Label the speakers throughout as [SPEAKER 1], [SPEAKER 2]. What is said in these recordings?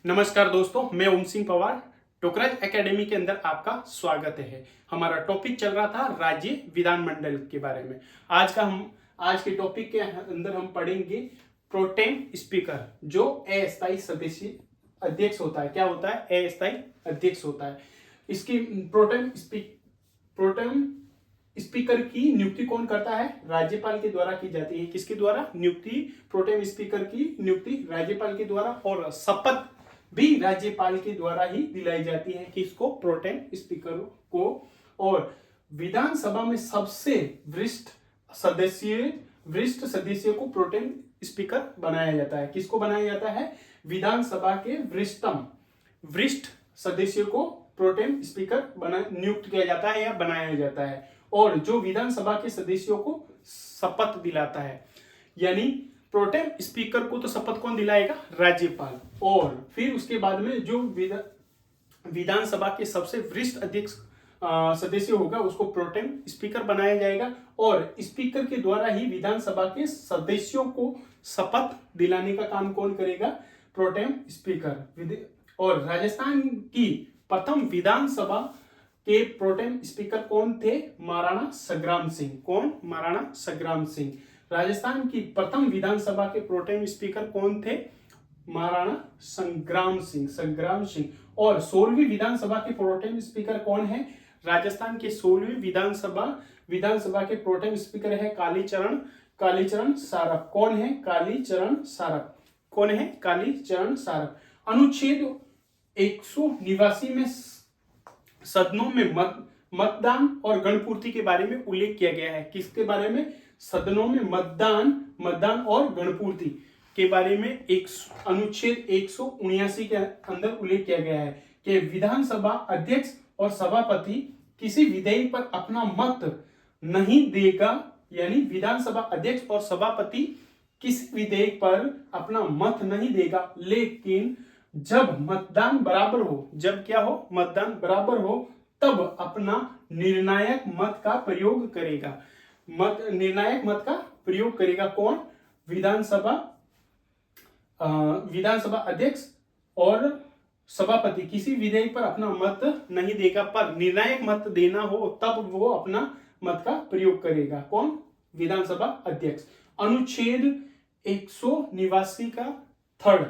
[SPEAKER 1] नमस्कार दोस्तों, मैं ओम सिंह पवार टोकराज एकेडमी के अंदर आपका स्वागत है। हमारा टॉपिक चल रहा था राज्य विधानमंडल के बारे में। आज के टॉपिक के अंदर हम पढ़ेंगे प्रोटेम स्पीकर, जो अस्थायी सदस्य अध्यक्ष होता है। क्या होता है? अस्थायी अध्यक्ष होता है। इसकी प्रोटेम स्पीकर की नियुक्ति कौन करता है? राज्यपाल के द्वारा की जाती है। किसके द्वारा नियुक्ति? प्रोटेम स्पीकर की नियुक्ति राज्यपाल के द्वारा, और शपथ भी राज्यपाल के द्वारा ही दिलाई जाती है। किसको? प्रोटेम स्पीकर को। और विधानसभा में सबसे वरिष्ठ सदस्य को प्रोटेम स्पीकर बनाया जाता है। किसको बनाया जाता है? विधानसभा के वरिष्ठ सदस्य को प्रोटेम स्पीकर नियुक्त किया जाता है या बनाया जाता है, और जो विधानसभा के सदस्यों को शपथ दिलाता है। यानी प्रोटेम स्पीकर को तो शपथ कौन दिलाएगा? राज्यपाल। और फिर उसके बाद में जो विधानसभा के सबसे वरिष्ठ अध्यक्ष सदस्य होगा उसको प्रोटेम स्पीकर बनाया जाएगा, और स्पीकर के द्वारा ही विधानसभा के सदस्यों को शपथ दिलाने का काम कौन करेगा? Protem speaker. और राजस्थान की प्रथम विधानसभा के प्रोटेम स्पीकर कौन थे? महाराणा संग्राम सिंह। कौन? महाराणा संग्राम सिंह। राजस्थान की प्रथम विधानसभा के प्रोटेम स्पीकर कौन थे? महाराणा संग्राम सिंह। और 16वीं विधानसभा के प्रोटेम स्पीकर कौन है? राजस्थान के 16वीं विधानसभा के प्रोटेम स्पीकर है कालीचरण सारक। कौन है? कालीचरण सारक। कौन है? कालीचरण सारक। अनुच्छेद 189 में सदनों में मतदान और गणपूर्ति के बारे में उल्लेख किया गया है। किसके बारे में? सदनों में मतदान और गणपूर्ति के बारे में एक अनुच्छेद 179 के अंदर उल्लेख किया गया है कि विधानसभा अध्यक्ष और सभापति किसी विधेयक पर अपना मत नहीं देगा। यानी विधानसभा अध्यक्ष और सभापति किसी विधेयक पर अपना मत नहीं देगा, लेकिन जब मतदान बराबर हो, जब क्या हो? मतदान बराबर हो, तब अपना निर्णायक मत का प्रयोग करेगा। निर्णायक मत का प्रयोग करेगा कौन? विधानसभा अध्यक्ष और सभापति किसी विधेयक पर अपना मत नहीं देगा, पर निर्णायक मत देना हो तब वो अपना मत का प्रयोग करेगा। कौन? विधानसभा अध्यक्ष। अनुच्छेद 189 का थर्ड,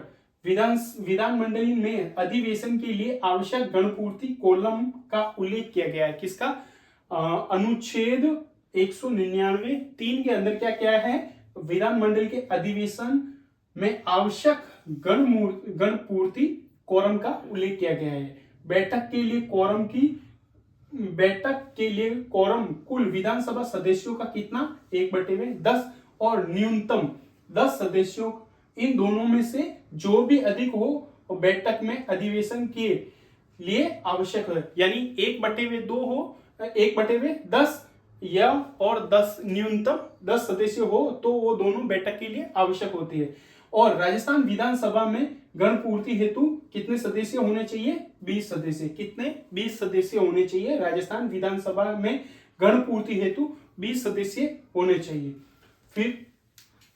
[SPEAKER 1] विधानमंडल में अधिवेशन के लिए आवश्यक गणपूर्ति कॉलम का उल्लेख किया गया है। किसका? अनुच्छेद 199 3 के अंदर क्या है? विधानमंडल के अधिवेशन में आवश्यक गणपूर्ति कोरम का उल्लेख किया गया है। बैठक के लिए कोरम कुल विधानसभा सदस्यों का कितना? 1/10 और न्यूनतम 10 सदस्यों। इन दोनों में से जो भी अधिक हो बैठक में अधिवेशन के लिए आवश्यक है। यानी 1/2 हो, 1/10 या और 10 न्यूनतम 10 सदस्य हो तो वो दोनों बैठक के लिए आवश्यक होती है। और राजस्थान विधानसभा में गणपूर्ति हेतु कितने सदस्य होने चाहिए? 20 सदस्य। कितने? 20 सदस्य होने चाहिए। राजस्थान विधानसभा में गणपूर्ति हेतु 20 सदस्य होने चाहिए। फिर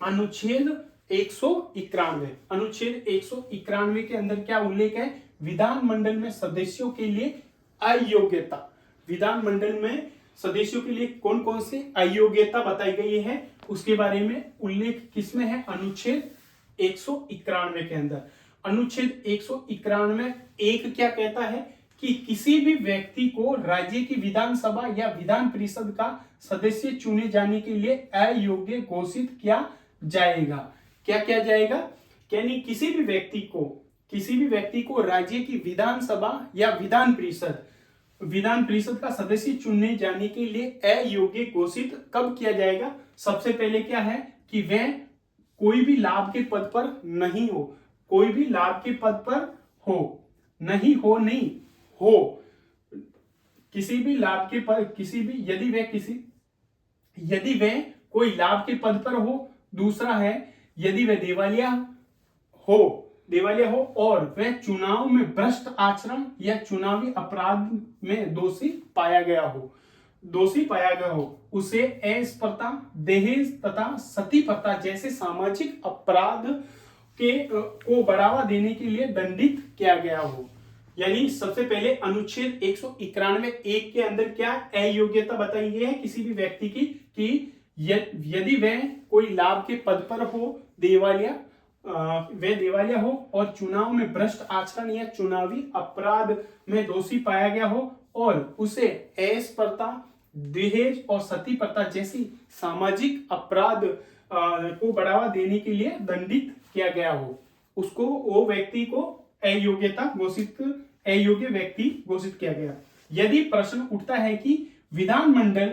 [SPEAKER 1] अनुच्छेद 191 के अंदर क्या उल्लेख है? विधानमंडल में सदस्यों के लिए अयोग्यता। विधानमंडल में सदस्यों के लिए कौन कौन से अयोग्यता बताई गई है उसके बारे में उल्लेख किसमें है? अनुच्छेद 191 के अंदर। अनुच्छेद 191 एक क्या कहता है कि किसी भी व्यक्ति को राज्य की विधानसभा या विधान परिषद का सदस्य चुने जाने के लिए अयोग्य घोषित किया जाएगा। क्या किया जाएगा? यानी किसी भी व्यक्ति को राज्य की विधानसभा या विधान परिषद का सदस्य चुने जाने के लिए अयोग्य घोषित कब किया जाएगा? सबसे पहले क्या है कि वह कोई भी लाभ के पद पर नहीं हो। कोई भी लाभ के पद पर नहीं हो किसी भी लाभ के पद, यदि वह कोई लाभ के पद पर हो। दूसरा है यदि वह दिवालिया हो और वह चुनाव में भ्रष्ट आचरण या चुनावी अपराध में दोषी पाया गया हो, उसे एस प्रथा, दहेज तथा सती प्रथा जैसे सामाजिक अपराध को बढ़ावा देने के लिए दंडित किया गया हो। यानी सबसे पहले अनुच्छेद 191(1) के अंदर क्या अयोग्यता बताई गई है किसी भी व्यक्ति की कि यदि वह कोई लाभ के पद पर हो, वह दिवालिया हो और चुनाव में भ्रष्ट आचरण या चुनावी अपराध में दोषी पाया गया हो और उसे ऐश प्रथा, दहेज और सती प्रथा जैसी सामाजिक अपराध को बढ़ावा देने के लिए दंडित किया गया हो, उसको वो व्यक्ति को अयोग्य व्यक्ति घोषित किया गया। यदि प्रश्न उठता है कि विधानमंडल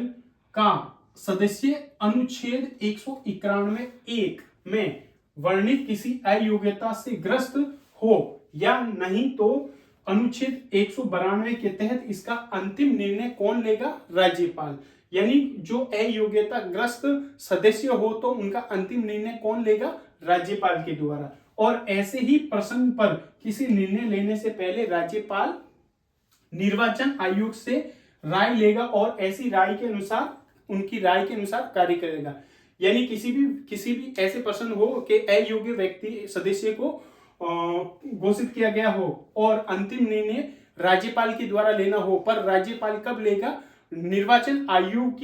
[SPEAKER 1] का सदस्य अनुच्छेद 191(1) में वर्णित किसी अयोग्यता से ग्रस्त हो या नहीं तो अनुच्छेद 192 के तहत इसका अंतिम निर्णय कौन लेगा? राज्यपाल। यानी जो अयोग्यता ग्रस्त सदस्य हो तो उनका अंतिम निर्णय कौन लेगा? राज्यपाल के द्वारा। और ऐसे ही प्रश्न पर किसी निर्णय लेने से पहले राज्यपाल निर्वाचन आयोग से राय लेगा और ऐसी राय के अनुसार, उनकी राय के अनुसार कार्य करेगा। यानी किसी भी ऐसे प्रश्न हो कि अयोग्य व्यक्ति सदस्य को घोषित किया गया हो और अंतिम निर्णय राज्यपाल के द्वारा लेना हो, पर राज्यपाल कब लेगा? निर्वाचन आयोग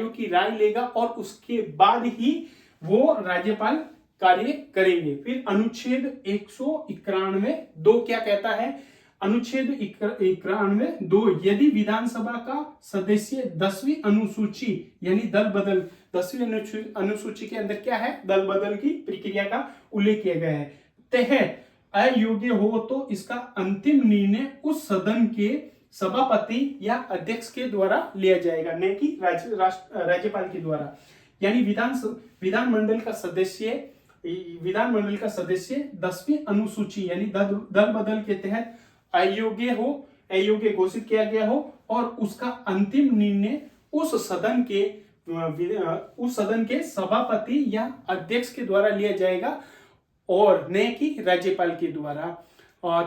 [SPEAKER 1] की राय लेगा और उसके बाद ही वो राज्यपाल कार्य करेंगे। फिर अनुच्छेद 191(2) क्या कहता है? अनुच्छेद 191(2) यदि विधानसभा का सदस्य 10वीं अनुसूची यानी दल बदल 10वीं अनुसूची के अंदर क्या है? दल बदल की प्रक्रिया का उल्लेख किया गया है, तहत अयोग्य हो तो इसका अंतिम निर्णय उस सदन के सभापति या अध्यक्ष के द्वारा लिया जाएगा, न कि राज्यपाल के द्वारा। यानी विधानमंडल का सदस्य 10वीं अनुसूची यानी दल बदल के तहत अयोग्य घोषित किया गया हो और उसका अंतिम निर्णय उस सदन के सभापति या अध्यक्ष के द्वारा लिया जाएगा और न कि राज्यपाल के द्वारा।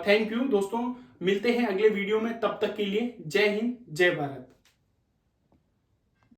[SPEAKER 1] थैंक यू दोस्तों, मिलते हैं अगले वीडियो में, तब तक के लिए जय हिंद जय भारत।